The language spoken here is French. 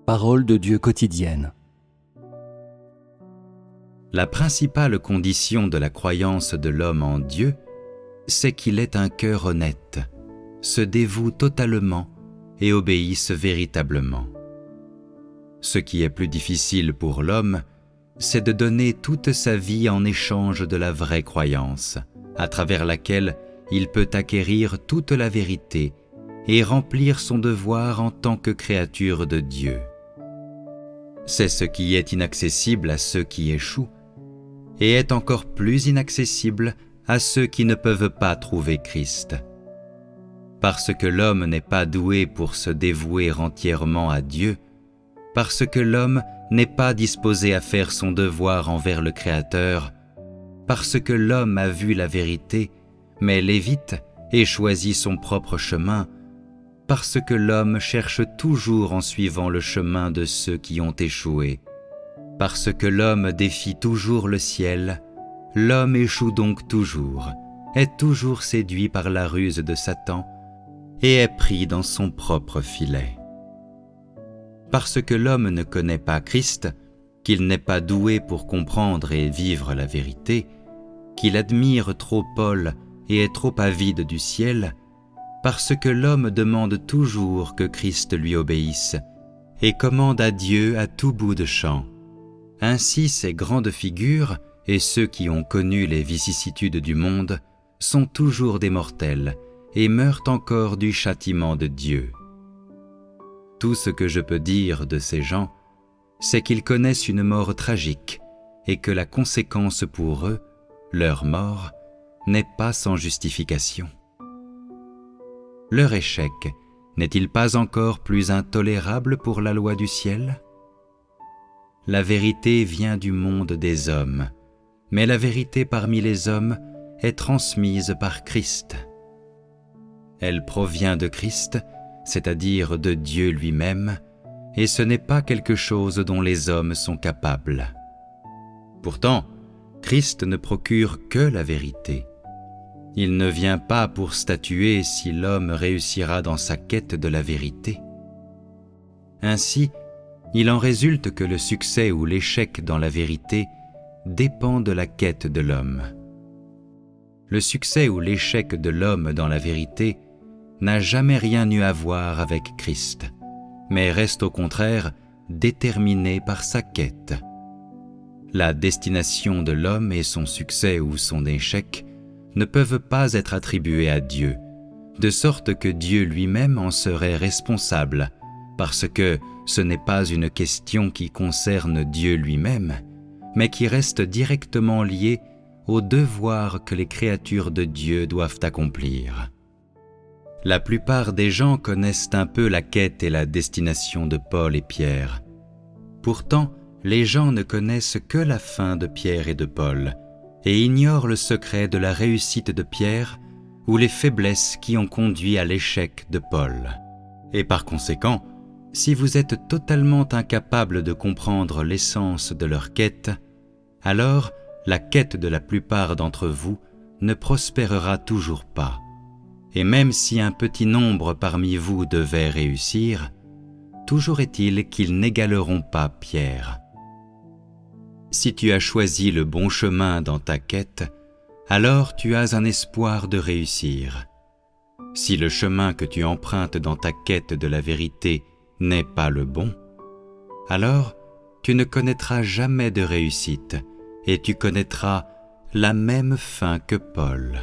Parole de Dieu quotidienne. La principale condition de la croyance de l'homme en Dieu, c'est qu'il ait un cœur honnête, se dévoue totalement et obéisse véritablement. Ce qui est plus difficile pour l'homme, c'est de donner toute sa vie en échange de la vraie croyance, à travers laquelle il peut acquérir toute la vérité et remplir son devoir en tant que créature de Dieu. C'est ce qui est inaccessible à ceux qui échouent et est encore plus inaccessible à ceux qui ne peuvent pas trouver Christ. Parce que l'homme n'est pas doué pour se dévouer entièrement à Dieu, parce que l'homme n'est pas disposé à faire son devoir envers le Créateur, parce que l'homme a vu la vérité, mais l'évite et choisit son propre chemin, parce que l'homme cherche toujours en suivant le chemin de ceux qui ont échoué. Parce que l'homme défie toujours le ciel, l'homme échoue donc toujours, est toujours séduit par la ruse de Satan et est pris dans son propre filet. Parce que l'homme ne connaît pas Christ, qu'il n'est pas doué pour comprendre et vivre la vérité, qu'il admire trop Paul et est trop avide du ciel, parce que l'homme demande toujours que Christ lui obéisse et commande à Dieu à tout bout de champ. Ainsi ces grandes figures et ceux qui ont connu les vicissitudes du monde sont toujours des mortels et meurent encore du châtiment de Dieu. Tout ce que je peux dire de ces gens, c'est qu'ils connaissent une mort tragique et que la conséquence pour eux, leur mort, n'est pas sans justification. Leur échec n'est-il pas encore plus intolérable pour la loi du ciel ? La vérité vient du monde des hommes, mais la vérité parmi les hommes est transmise par Christ. Elle provient de Christ, c'est-à-dire de Dieu lui-même, et ce n'est pas quelque chose dont les hommes sont capables. Pourtant, Christ ne procure que la vérité. Il ne vient pas pour statuer si l'homme réussira dans sa quête de la vérité. Ainsi, il en résulte que le succès ou l'échec dans la vérité dépend de la quête de l'homme. Le succès ou l'échec de l'homme dans la vérité n'a jamais rien eu à voir avec Christ, mais reste au contraire déterminé par sa quête. La destination de l'homme et son succès ou son échec ne peuvent pas être attribués à Dieu, de sorte que Dieu lui-même en serait responsable, parce que ce n'est pas une question qui concerne Dieu lui-même, mais qui reste directement liée au devoir que les créatures de Dieu doivent accomplir. La plupart des gens connaissent un peu la quête et la destination de Paul et Pierre. Pourtant, les gens ne connaissent que la fin de Pierre et de Paul, et ignorent le secret de la réussite de Pierre ou les faiblesses qui ont conduit à l'échec de Paul. Et par conséquent, si vous êtes totalement incapable de comprendre l'essence de leur quête, alors la quête de la plupart d'entre vous ne prospérera toujours pas. Et même si un petit nombre parmi vous devait réussir, toujours est-il qu'ils n'égaleront pas Pierre. Si tu as choisi le bon chemin dans ta quête, alors tu as un espoir de réussir. Si le chemin que tu empruntes dans ta quête de la vérité n'est pas le bon, alors tu ne connaîtras jamais de réussite et tu connaîtras la même fin que Paul.